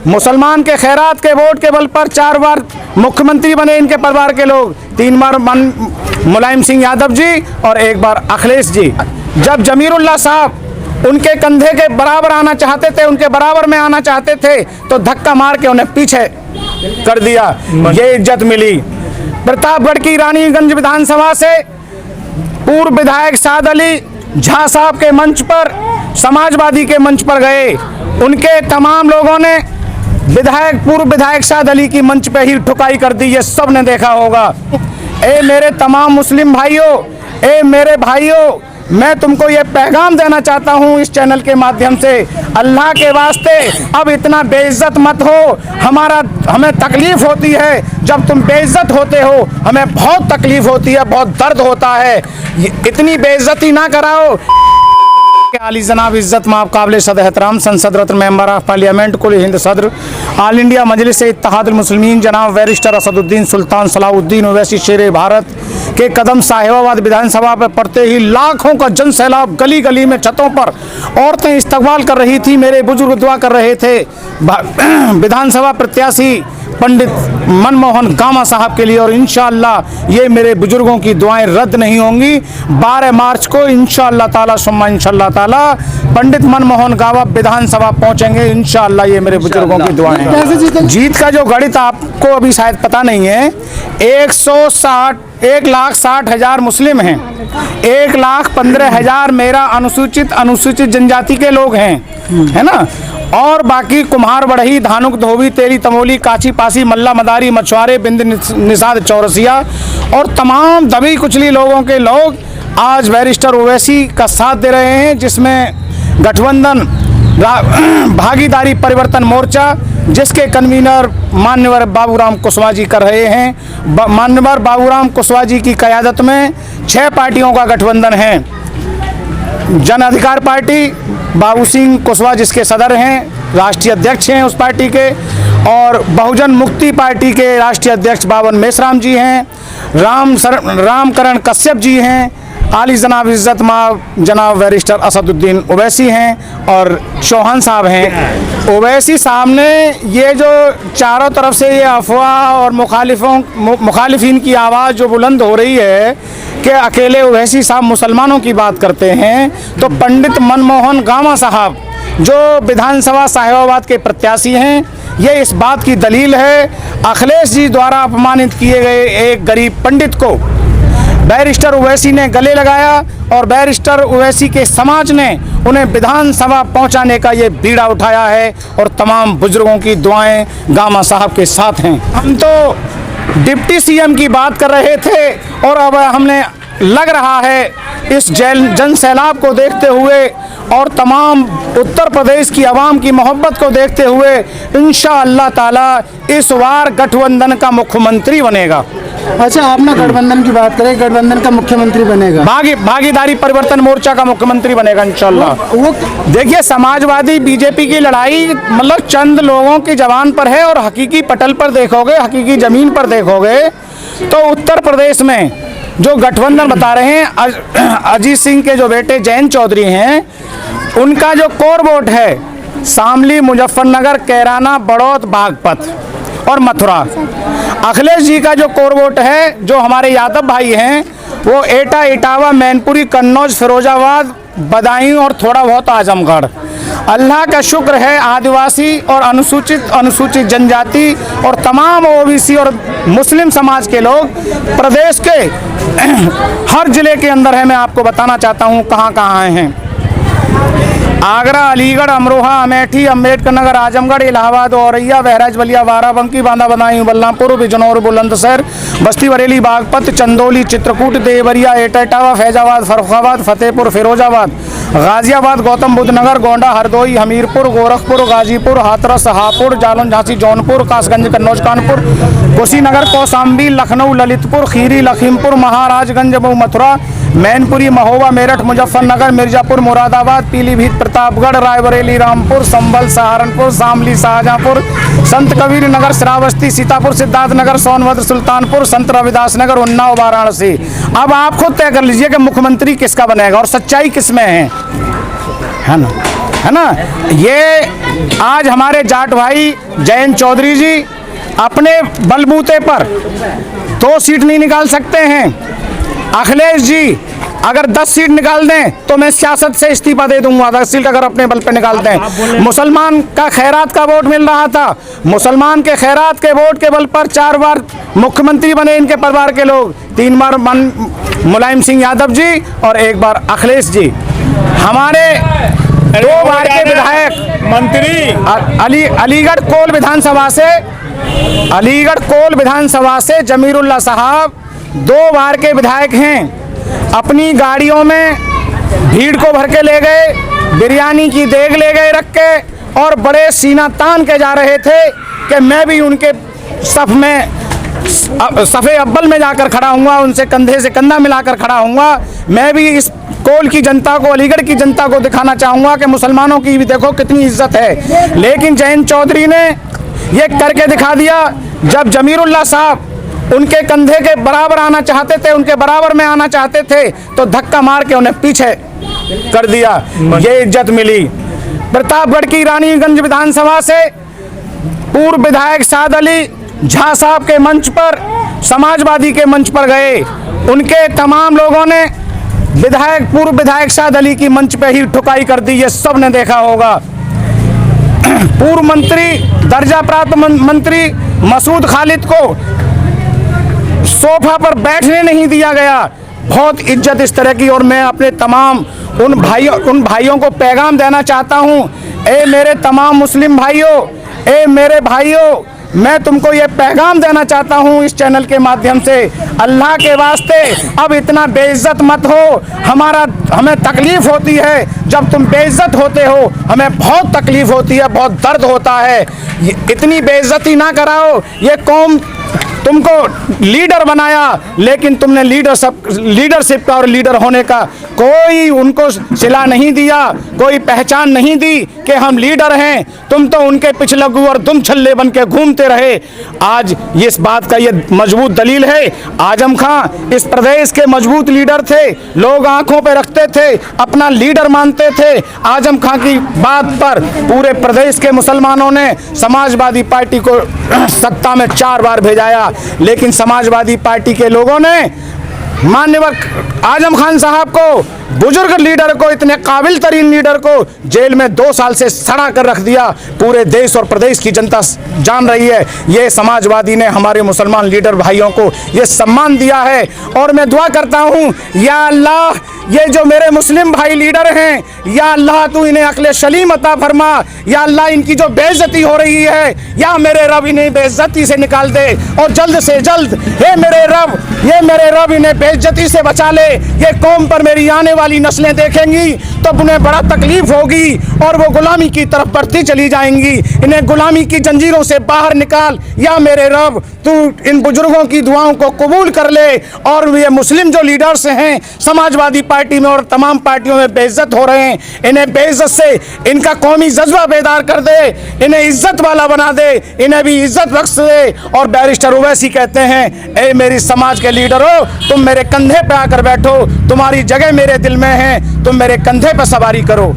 मुसलमान के खैरात के वोट के बल पर 4 बार मुख्यमंत्री बने इनके परिवार के लोग। 3 बार मुलायम सिंह यादव जी और 1 बार अखिलेश जी। जब जमीरुल्लाह साहब उनके कंधे के बराबर आना चाहते थे, उनके बराबर में आना चाहते थे, तो धक्का मार के उन्हें पीछे कर दिया। ये इज्जत मिली। प्रतापगढ़ की रानीगंज विधानसभा से पूर्व विधायक साद अली झा साहब के मंच पर, समाजवादी के मंच पर गए। उनके तमाम लोगों ने पूर्व विधायक साद अली की मंच पे ही ठुकाई कर दी। ये सब ने देखा होगा। ए मेरे तमाम मुस्लिम भाइयों, ए मेरे भाइयों, मैं तुमको ये पैगाम देना चाहता हूँ इस चैनल के माध्यम से, अल्लाह के वास्ते अब इतना बेइज्जत मत हो। हमें तकलीफ होती है जब तुम बेइज्जत होते हो, हमें बहुत तकलीफ होती है, बहुत दर्द होता है। इतनी बेइज्जती ना कराओ। आली जनाब इज़्ज़त माब काबिल सदर एहतराम संसद रत्न मेंबर ऑफ पार्लियामेंट कुल हिंद सदर ऑल इंडिया मजलिस इत्तेहादुल मुस्लिमीन जनाब बैरिस्टर असदुद्दीन सुल्तान सलाहुद्दीन ओवैसी शेर भारत के कदम साहिबाबाद विधानसभा पर पड़ते ही लाखों का जन सैलाब, गली गली में छतों पर औरतें इस्तकबाल कर रही थी, मेरे बुजुर्ग दुआ कर रहे थे विधानसभा प्रत्याशी पंडित मनमोहन गामा साहब के लिए। और इंशाअल्लाह ये मेरे बुजुर्गों की दुआएं रद्द नहीं होंगी। 12 मार्च को इंशाअल्लाह ताला सुम्मा इंशाअल्लाह ताला पंडित मनमोहन गामा विधानसभा पहुंचेंगे। इंशाअल्लाह ये मेरे बुजुर्गों की दुआएं हैं। जीत का जो गणित आपको अभी शायद पता नहीं है, 1,60,000 मुस्लिम हैं, 1,15,000 मेरा अनुसूचित जनजाति के लोग हैं, है ना, और बाकी कुम्हार, बढ़ई, धानुक, धोबी, तेली, तमोली, काची, पासी, मल्ला, मदारी, मछुआरे, बिंद, निषाद, चौरसिया और तमाम दबी कुचली लोगों के लोग आज बैरिस्टर ओवैसी का साथ दे रहे हैं, जिसमें गठबंधन भागीदारी परिवर्तन मोर्चा, जिसके कन्वीनर मान्यवर बाबूराम कुशवाहा जी कर रहे हैं। मान्यवर बाबूराम कुशवाहा जी की क़यादत में 6 पार्टियों का गठबंधन है। जन अधिकार पार्टी, बाबू सिंह कुशवाहा जिसके सदर हैं, राष्ट्रीय अध्यक्ष हैं उस पार्टी के, और बहुजन मुक्ति पार्टी के राष्ट्रीय अध्यक्ष बावन मेश्राम जी हैं, रामकरण कश्यप जी हैं, आली जनाब इज़्ज़त माब जनाब बैरिस्टर असदुद्दीन ओवैसी हैं और चौहान साहब हैं। ओवैसी साहब ने ये जो चारों तरफ से ये अफवाह और मुखालिफिन की आवाज़ जो बुलंद हो रही है कि अकेले ओवैसी साहब मुसलमानों की बात करते हैं, तो पंडित मनमोहन गामा साहब जो विधानसभा साहिबाबाद के प्रत्याशी हैं, ये इस बात की दलील है। अखिलेश जी द्वारा अपमानित किए गए एक गरीब पंडित को बैरिस्टर ओवैसी ने गले लगाया और बैरिस्टर ओवैसी के समाज ने उन्हें विधानसभा पहुंचाने का ये बीड़ा उठाया है और तमाम बुजुर्गों की दुआएं गामा साहब के साथ हैं। हम तो डिप्टी सीएम की बात कर रहे थे और अब हमने लग रहा है इस जन सैलाब को देखते हुए और तमाम उत्तर प्रदेश की आवाम की मोहब्बत को देखते हुए इंशाअल्लाह ताला इस बार गठबंधन का मुख्यमंत्री बनेगा। अच्छा, आपने गठबंधन की बात करें, गठबंधन का मुख्यमंत्री बनेगा, भागीदारी परिवर्तन मोर्चा का मुख्यमंत्री बनेगा इंशाअल्लाह। वो देखिए, समाजवादी बीजेपी की लड़ाई मतलब चंद लोगों की जबान पर है और हकीकी पटल पर देखोगे, हकीकी जमीन पर देखोगे तो उत्तर प्रदेश में जो गठबंधन बता रहे हैं, अजीत सिंह के जो बेटे जयंत चौधरी हैं, उनका जो कोर वोट है शामली, मुजफ्फरनगर, कैराना, बड़ौत, बागपत और मथुरा। अखिलेश जी का जो कोर वोट है, जो हमारे यादव भाई हैं, वो एटा, इटावा, मैनपुरी, कन्नौज, फिरोजाबाद, बदायूं और थोड़ा बहुत आजमगढ़। अल्लाह का शुक्र है आदिवासी और अनुसूचित जनजाति और तमाम ओबीसी और मुस्लिम समाज के लोग प्रदेश के हर जिले के अंदर है। मैं आपको बताना चाहता हूँ कहाँ कहाँ हैं। आगरा, अलीगढ़, अमरोहा, अमेठी, अम्बेडकर नगर, आजमगढ़, इलाहाबाद, औरैया, बहराइच, बलिया, बाराबंकी, बांदा, बदायूं, बलरामपुर, बिजनौर, बुलंदशहर, बस्ती बरेली, बागपत, चंदौली, चित्रकूट, देवरिया, एटा, इटावा, फैजाबाद, फर्रुखाबाद, फतेहपुर, फिरोजाबाद, गाजियाबाद, गौतम बुद्ध नगर, गोंडा, हरदोई, हमीरपुर, गोरखपुर, गाजीपुर, हाथरस, हापुड़, जालौन, झांसी, जौनपुर, कासगंज, कन्नौज, कानपुर, कुशीनगर, कौशाम्बी, लखनऊ, ललितपुर, खीरी, लखीमपुर, महाराजगंज, मऊ, मथुरा, मैनपुरी, महोबा, मेरठ, मुजफ्फरनगर, मिर्जापुर, मुरादाबाद, पीलीभीत, प्रतापगढ़, रायबरेली, रामपुर, संभल, सहारनपुर, शामली, शाहजहांपुर, संत कबीर नगर, श्रावस्ती, सीतापुर, सिद्धार्थनगर, सोनभद्र, सुल्तानपुर, संत रविदास नगर, उन्नाव, वाराणसी। अब आप खुद तय कर लीजिए कि मुख्यमंत्री किसका बनेगा और सच्चाई किसमें है ना। है ना। ये आज हमारे जाट भाई जयंत चौधरी जी अपने बलबूते पर 2 सीट नहीं निकाल सकते हैं। अखिलेश जी अगर 10 सीट निकाल दें तो मैं सियासत से इस्तीफा दे दूंगा, 10 सीट अगर अपने बल पे निकाल दें। मुसलमान का खैरात का वोट मिल रहा था, मुसलमान के खैरात के वोट के बल पर 4 बार मुख्यमंत्री बने इनके परिवार के लोग, 3 बार मुलायम सिंह यादव जी और 1 बार अखिलेश जी। हमारे 2 बार के विधायक मंत्री अलीगढ़ कोल विधानसभा से जमीरुल्लाह साहब 2 बार के विधायक हैं। अपनी गाड़ियों में भीड़ को भर के ले गए, बिरयानी की देग ले गए रख के और बड़े सीना तान के जा रहे थे कि मैं भी उनके सफ़े अव्वल में जाकर खड़ा हूँगा, उनसे कंधे से कंधा मिलाकर खड़ा हूँगा। मैं भी इस कोल की जनता को, अलीगढ़ की जनता को दिखाना चाहूँगा कि मुसलमानों की भी देखो कितनी इज्जत है। लेकिन जयंत चौधरी ने ये करके दिखा दिया। जब जमीरुल्लाह साहब उनके कंधे के बराबर आना चाहते थे, उनके बराबर में आना चाहते थे, तो धक्का मार के उन्हें पीछे कर दिया। ये इज्जत मिली। प्रतापगढ़ की रानीगंज विधानसभा से पूर्व विधायक साद अली झा साहब के मंच पर, समाजवादी के मंच पर गए, उनके तमाम लोगों ने पूर्व विधायक साद अली की मंच पे ही ठुकाई कर दी। ये सब ने देखा होगा। पूर्व मंत्री, दर्जा प्राप्त मंत्री मसूद खालिद को सोफा पर बैठने नहीं दिया गया। बहुत इज्जत इस तरह की। और मैं अपने तमाम उन भाइयों को पैगाम देना चाहता हूँ, ए मेरे तमाम मुस्लिम भाइयों, ए मेरे भाइयों, मैं तुमको ये पैगाम देना चाहता हूँ इस चैनल के माध्यम से, अल्लाह के वास्ते अब इतना बेइज्जत मत हो। हमें तकलीफ़ होती है जब तुम बेइज्जत होते हो, हमें बहुत तकलीफ़ होती है, बहुत दर्द होता है। इतनी बेइज्जती ना कराओ। ये कौम तुमको लीडर बनाया, लेकिन तुमने लीडरशिप का और लीडर होने का कोई उनको सिला नहीं दिया, कोई पहचान नहीं दी कि हम लीडर हैं। तुम तो उनके पिछलगू और दुम छल्ले बन के घूमते रहे। आज इस बात का ये मजबूत दलील है, आजम खां इस प्रदेश के मजबूत लीडर थे, लोग आंखों पे रखते थे, अपना लीडर मानते थे। आजम खां की बात पर पूरे प्रदेश के मुसलमानों ने समाजवादी पार्टी को सत्ता में 4 बार भेजाया, लेकिन समाजवादी पार्टी के लोगों ने माननीय आजम खान साहब को, बुजुर्ग लीडर को, इतने काबिल तरीन लीडर को जेल में 2 साल से सड़ा कर रख दिया। पूरे देश और प्रदेश की जनता जान रही है, ये समाजवादी ने हमारे मुसलमान लीडर भाइयों को ये सम्मान दिया है। और मैं दुआ करता हूँ, या अल्लाह ये जो मेरे मुस्लिम भाई लीडर हैं, या अल्लाह तू इन्हें अक्ल सलीम अता फरमा। या अल्लाह इनकी जो बेइज्जती हो रही है, या मेरे रब इन्हें बेइज्जती से निकाल दे और जल्द से जल्द, हे मेरे रब इन्हें बेइज्जती से बचा ले। ये कौम पर मेरी आने वाली नस्लें देखेंगी तो उन्हें बड़ा तकलीफ होगी और वो गुलामी की तरफ बढ़ती चली जाएंगी। इन्हें गुलामी की जंजीरों से बाहर निकाल। या मेरे रब तू इन बुजुर्गों की दुआओं को कबूल कर ले। और ये मुस्लिम जो लीडर्स हैं समाजवादी पार्टी में और तमाम पार्टियों में बेइज्जत हो रहे हैं, इन्हें बेइज्जत से इनका कौमी जज्बा बेदार कर दे, इन्हें इज्जत वाला बना दे, इन्हें भी इज्जत बख्श दे। और बैरिस्टर ओवैसी कहते हैं, ए मेरी समाज के लीडर हो, तुम मेरे कंधे पे आकर बैठो, तुम्हारी जगह मेरे दिल में है, तुम मेरे कंधे पे सवारी करो।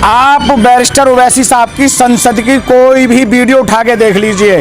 आप बैरिस्टर ओवैसी साहब की संसद की कोई भी वीडियो उठा के देख लीजिए,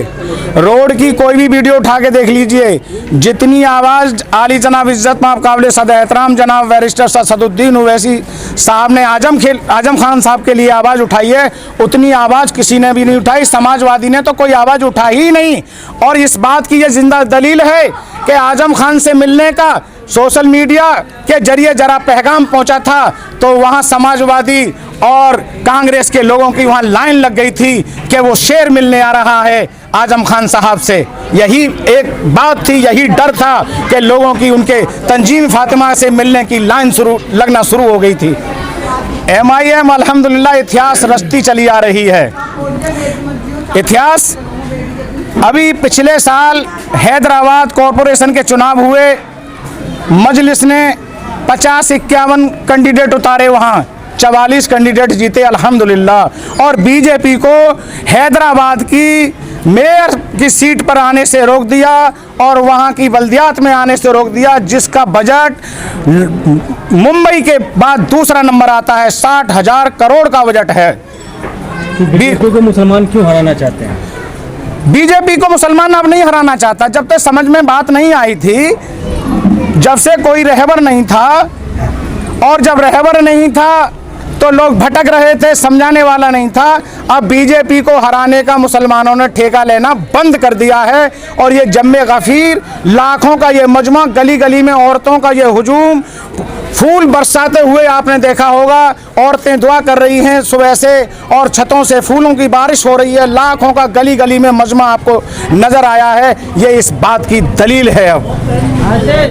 रोड की कोई भी वीडियो उठा के देख लीजिए, जितनी आवाज़ आली जनाब इज्जत माफ़ काबिल सद एहतराम जनाब बैरिस्टर सदुद्दीन ओवैसी साहब ने आजम खान साहब के लिए आवाज़ उठाई है, उतनी आवाज़ किसी ने भी नहीं उठाई। समाजवादी ने तो कोई आवाज़ उठाई ही नहीं। और इस बात की यह जिंदा दलील है कि आजम खान से मिलने का सोशल मीडिया के जरिए जरा पैगाम पहुंचा था तो वहां समाजवादी और कांग्रेस के लोगों की वहां लाइन लग गई थी कि वो शेर मिलने आ रहा है आजम खान साहब से। यही एक बात थी, यही डर था कि लोगों की उनके तंजीम फातिमा से मिलने की लाइन लगना शुरू हो गई थी। MIM अल्हम्दुलिल्लाह इतिहास रचती चली आ रही है। इतिहास अभी पिछले साल हैदराबाद कॉरपोरेशन के चुनाव हुए, मजलिस ने 50-51 कैंडिडेट उतारे, वहाँ 44 कैंडिडेट जीते अल्हम्दुलिल्लाह। और बीजेपी को हैदराबाद की मेयर की सीट पर आने से रोक दिया और वहाँ की बल्दियात में आने से रोक दिया, जिसका बजट मुंबई के बाद दूसरा नंबर आता है। 60,000 करोड़ का बजट है। बीजेपी को मुसलमान क्यों हराना चाहते हैं? बीजेपी को मुसलमान अब नहीं हराना चाहता। जब तक समझ में बात नहीं आई थी, जब से कोई रहबर नहीं था, और जब रहबर नहीं था तो लोग भटक रहे थे, समझाने वाला नहीं था। अब बीजेपी को हराने का मुसलमानों ने ठेका लेना बंद कर दिया है और ये जम्मे गफीर, लाखों का ये मजमा, गली गली में औरतों का ये हुजूम, फूल बरसाते हुए आपने देखा होगा। औरतें दुआ कर रही हैं सुबह से और छतों से फूलों की बारिश हो रही है। लाखों का गली गली में मजमा आपको नजर आया है। ये इस बात की दलील है। अब